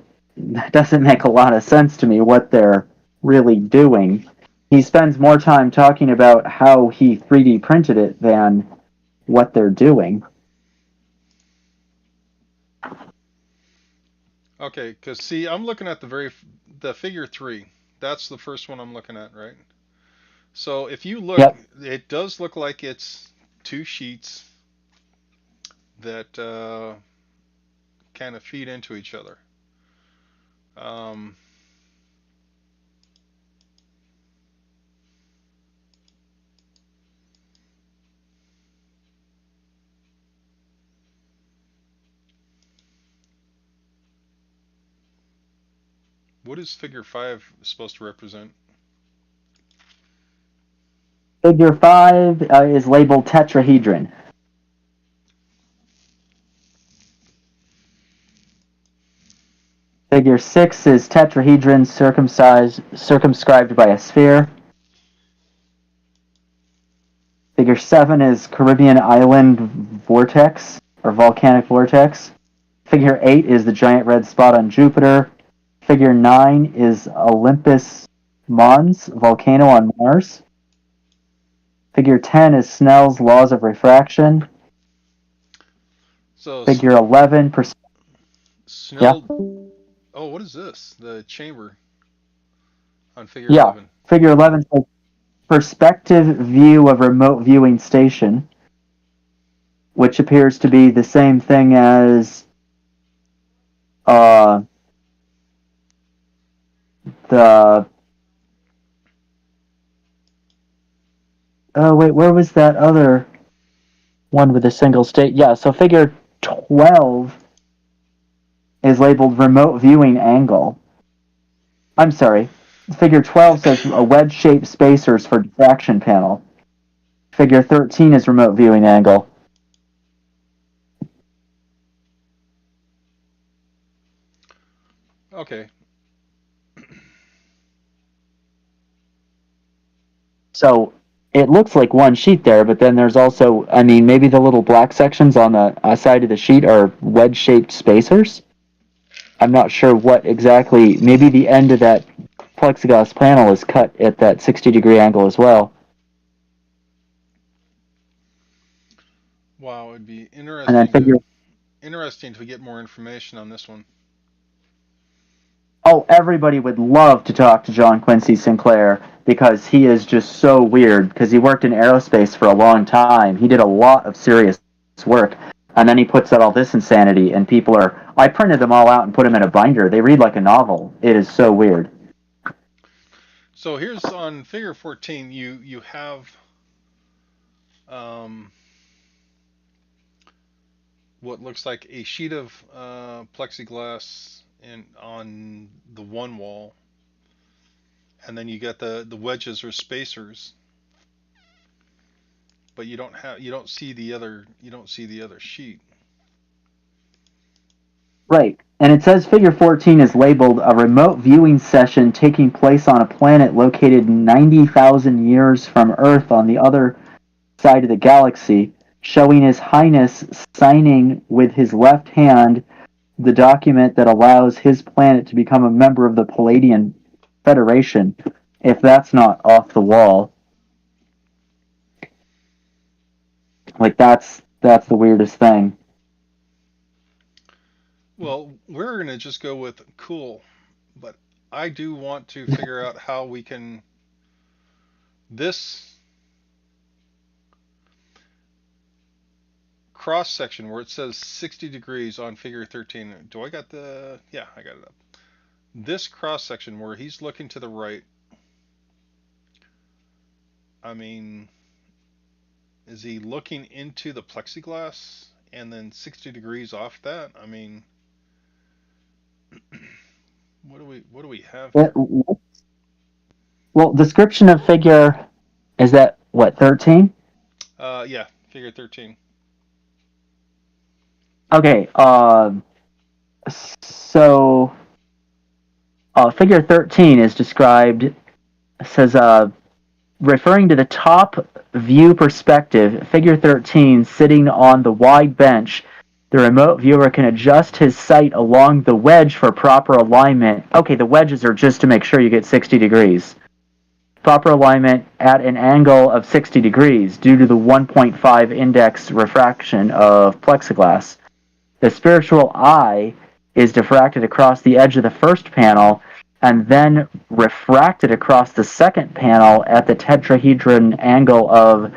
doesn't make a lot of sense to me what they're really doing. He spends more time talking about how he 3D printed it than what they're doing. Okay, because see, I'm looking at the figure three. That's the first one I'm looking at, right? So if you look, Yep. it does look like it's two sheets that kind of feed into each other. Um, what is figure five supposed to represent? Figure 5 is labeled tetrahedron. Figure 6 is tetrahedron circumscribed by a sphere. Figure 7 is Caribbean island vortex or volcanic vortex. Figure 8 is the giant red spot on Jupiter. Figure 9 is Olympus Mons, volcano on Mars. Figure 10 is Snell's laws of refraction. So Figure 11, yeah, Snell. Oh, what is this? The chamber on figure yeah. 11. Figure 11 says perspective view of remote viewing station, which appears to be the same thing as uh, the Oh wait, where was that other one with a single state? Yeah, so figure 12 is labeled remote viewing angle. I'm sorry. Figure 12 says a wedge-shaped spacers for diffraction panel. Figure 13 is remote viewing angle. Okay. So it looks like one sheet there, but then there's also, I mean, maybe the little black sections on the side of the sheet are wedge-shaped spacers. I'm not sure what exactly. Maybe the end of that plexiglass panel is cut at that 60-degree angle as well. Wow, it'd be And then figure, interesting to get more information on this one. oh, everybody would love to talk to John Quincy Sinclair because he is just so weird because he worked in aerospace for a long time. He did a lot of serious work. And then he puts out all this insanity, and people are. I printed them all out and put them in a binder. They read like a novel. It is so weird. So here's on figure 14. You have um, what looks like a sheet of plexiglass in on the one wall, and then you get the wedges or spacers, but you don't see the other sheet. Right. And it says figure 14 is labeled a remote viewing session taking place on a planet located 90,000 years from Earth on the other side of the galaxy, showing His Highness signing with his left hand the document that allows his planet to become a member of the Palladian Federation. If that's not off the wall, like that's the weirdest thing. Well, we're gonna just go with cool, but I do want to figure out how we can this cross section where it says 60 degrees on figure 13. Do I got the yeah, I got it up. This cross section where he's looking to the right, I mean, is he looking into the plexiglass and then 60 degrees off that? I mean, what do we have It, here? well, description of figure is that what 13? Yeah, figure 13. Okay. So figure 13 is described says referring to the top view perspective, figure 13 sitting on the wide bench, the remote viewer can adjust his sight along the wedge for proper alignment. Okay, the wedges are just to make sure you get 60 degrees. Proper alignment at an angle of 60 degrees due to the 1.5 index refraction of plexiglass. The spiritual eye is diffracted across the edge of the first panel and then refracted across the second panel at the tetrahedron angle of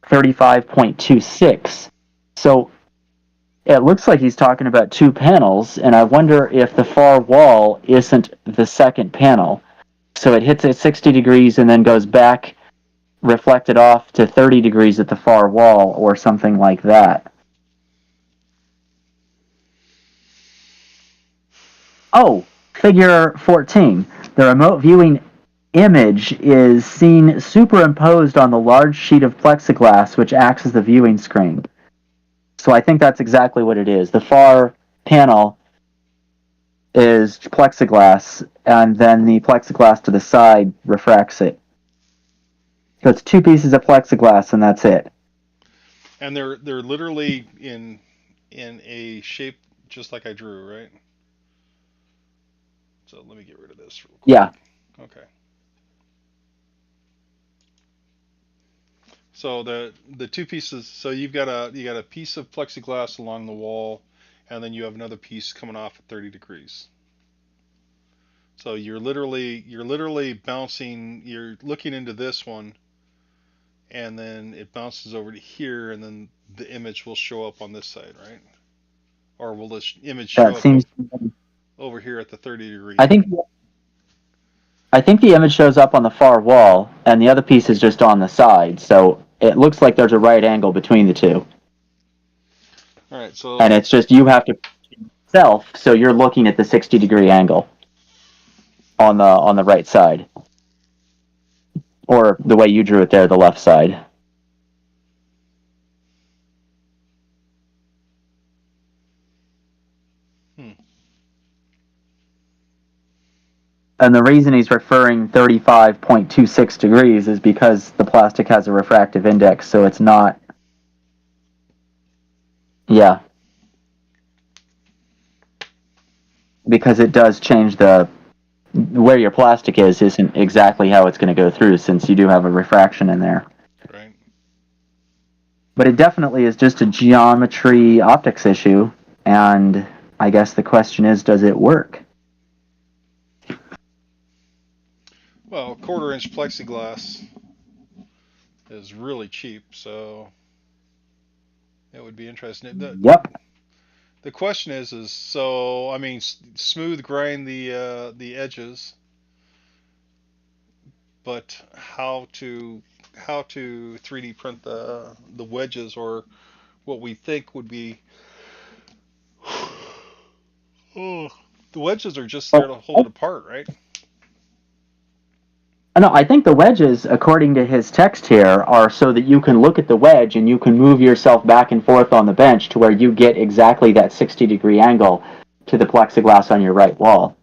35.26. So it looks like he's talking about two panels, and I wonder if the far wall isn't the second panel. So it hits at 60 degrees and then goes back, reflected off to 30 degrees at the far wall, or something like that. Oh, figure 14. The remote viewing image is seen superimposed on the large sheet of plexiglass which acts as the viewing screen. So I think that's exactly what it is. The far panel is plexiglass, and then the plexiglass to the side refracts it. So it's two pieces of plexiglass, and that's it. And they're literally in a shape just like I drew, right? So let me get rid of this real quick. Yeah, Okay. So the two pieces. So you got a piece of plexiglass along the wall, and then you have another piece coming off at 30 degrees. So you're literally bouncing. You're looking into this one, and then it bounces over to here, and then the image will show up on this side, right? Or will this image that show up seems. over here at the 30 I degree? think I think the image shows up on the far wall, and the other piece is just on the side. So it looks like there's a right angle between the two, All right, and so it's just you have to self, so you're looking at the 60-degree angle on the right side, or the way you drew it there, the left side. hmm, And the reason he's referring 35.26 degrees is because the plastic has a refractive index, so it's not. Yeah, because it does change the where your plastic is isn't exactly how it's going to go through since you do have a refraction in there. right. But it definitely is just a geometry optics issue, and I guess the question is, does it work? Well, quarter-inch plexiglass is really cheap, so it would be interesting. Yep. The question is so I mean, smooth grind the edges, but how to 3D print the wedges or what we think would be. Oh, the wedges are just there to hold it apart, right? No, I think the wedges, according to his text here, are so that you can look at the wedge and you can move yourself back and forth on the bench to where you get exactly that 60-degree angle to the plexiglass on your right wall.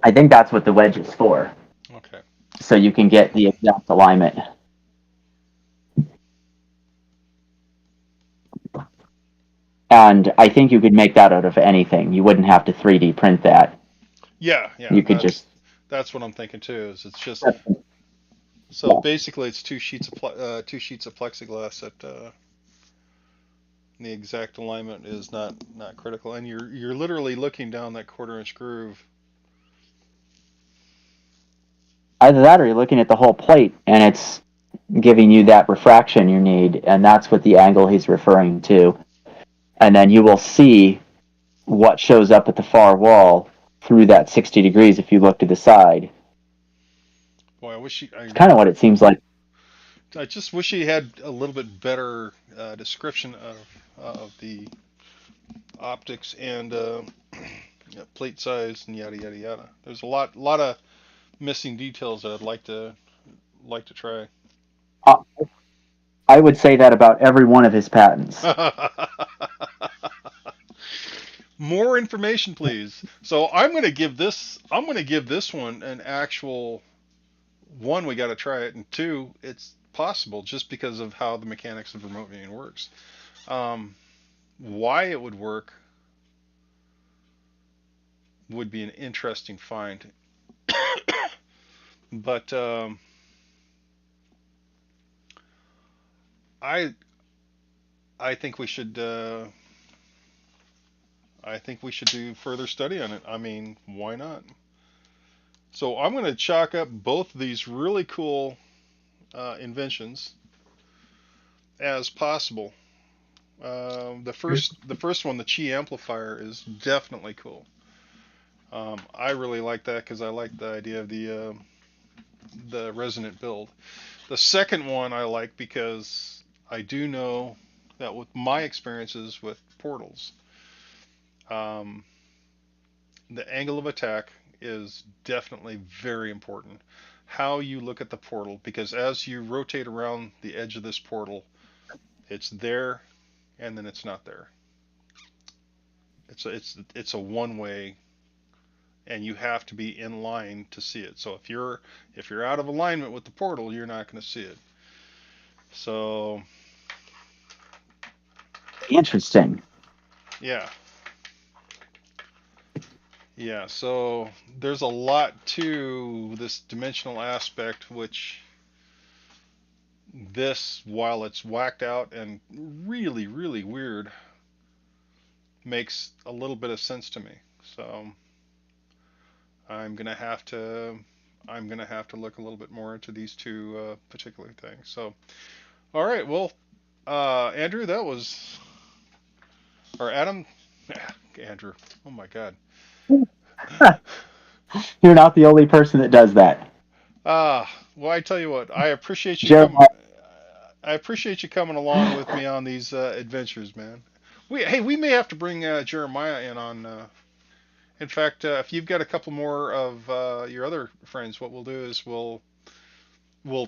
I think that's what the wedge is for, Okay. so you can get the exact alignment. And I think you could make that out of anything. You wouldn't have to 3D print that. Yeah, yeah, You could just. that's what I'm thinking too. Is it's just so Yeah. basically it's two sheets of plexiglass that the exact alignment is not critical, and you're literally looking down that quarter-inch groove. Either that or you're looking at the whole plate and it's giving you that refraction you need, and that's what the angle he's referring to. And then you will see what shows up at the far wall through that 60 degrees if you look to the side. Boy, I wish It's kind of what it seems like. I just wish he had a little bit better description of the optics and plate size and yada yada yada. There's a lot of missing details that I'd like to try. Uh, I would say that about every one of his patents. More information, please. So I'm gonna give this one an actual one. We got to try it, and two, it's possible just because of how the mechanics of remote viewing works. Um, why it would work would be an interesting find, but I I think we should I think we should do further study on it. I mean, why not? So I'm going to chalk up both of these really cool inventions as possible. The first one, the Chi amplifier, is definitely cool. I really like that because I like the idea of the resonant build. The second one I like because I do know that with my experiences with portals, um, the angle of attack is definitely very important. How you look at the portal, because as you rotate around the edge of this portal, it's there and then it's not there. It's a one way, and you have to be in line to see it. So if you're out of alignment with the portal, you're not going to see it. So Interesting. yeah, yeah. So there's a lot to this dimensional aspect, which this, while it's whacked out and really, really weird, makes a little bit of sense to me. So I'm gonna have to I'm gonna have to look a little bit more into these two particular things. So all right, well, Andrew, that was or Adam, Andrew. Oh my God, You're not the only person that does that. Well, I tell you what, I appreciate you coming. Jeremiah, I appreciate you coming along with me on these adventures, man. We may have to bring Jeremiah in on. In fact, if you've got a couple more of your other friends, what we'll do is we'll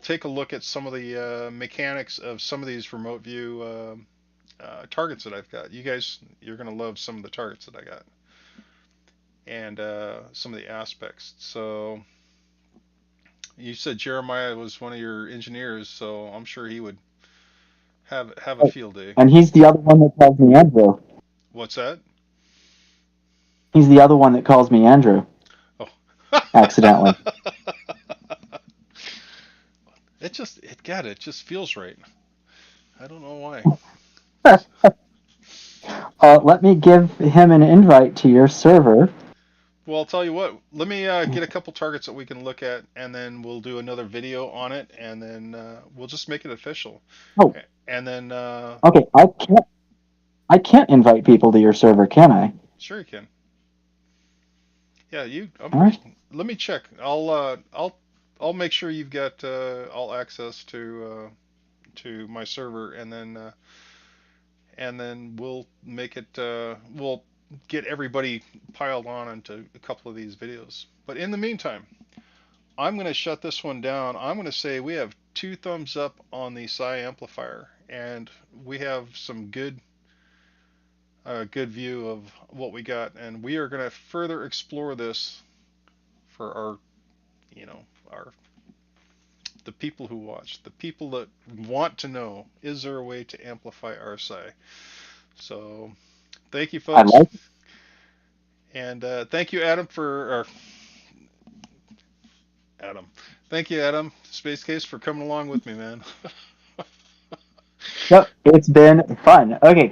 take a look at some of the mechanics of some of these remote view targets that I've got. You're gonna love some of the targets that I got and some of the aspects. So you said Jeremiah was one of your engineers, so I'm sure he would have a field day. and he's the other one that calls me Andrew. What's that? He's the other one that calls me Andrew Oh. accidentally. It just feels right. I don't know why. Let me give him an invite to your server. Well, I'll tell you what. Let me get a couple targets that we can look at, and then we'll do another video on it, and then we'll just make it official. Oh, And then, okay. I can't invite people to your server, can I? sure you can. Yeah, you. I'm All pretty. right. Let me check. I'll make sure you've got all access to my server, and then we'll make it. We'll get everybody piled on into a couple of these videos. But in the meantime, I'm going to shut this one down. I'm going to say we have 2 thumbs up on the Psi amplifier, and we have some good view of what we got, and we are going to further explore this for our, you know, our the people who watch, the people that want to know, is there a way to amplify our Psi? So, thank you, I folks, like it. and thank you, Adam, Adam. Thank you, Adam, Space Case, for coming along with me, man. Yep, it's been fun. Okay,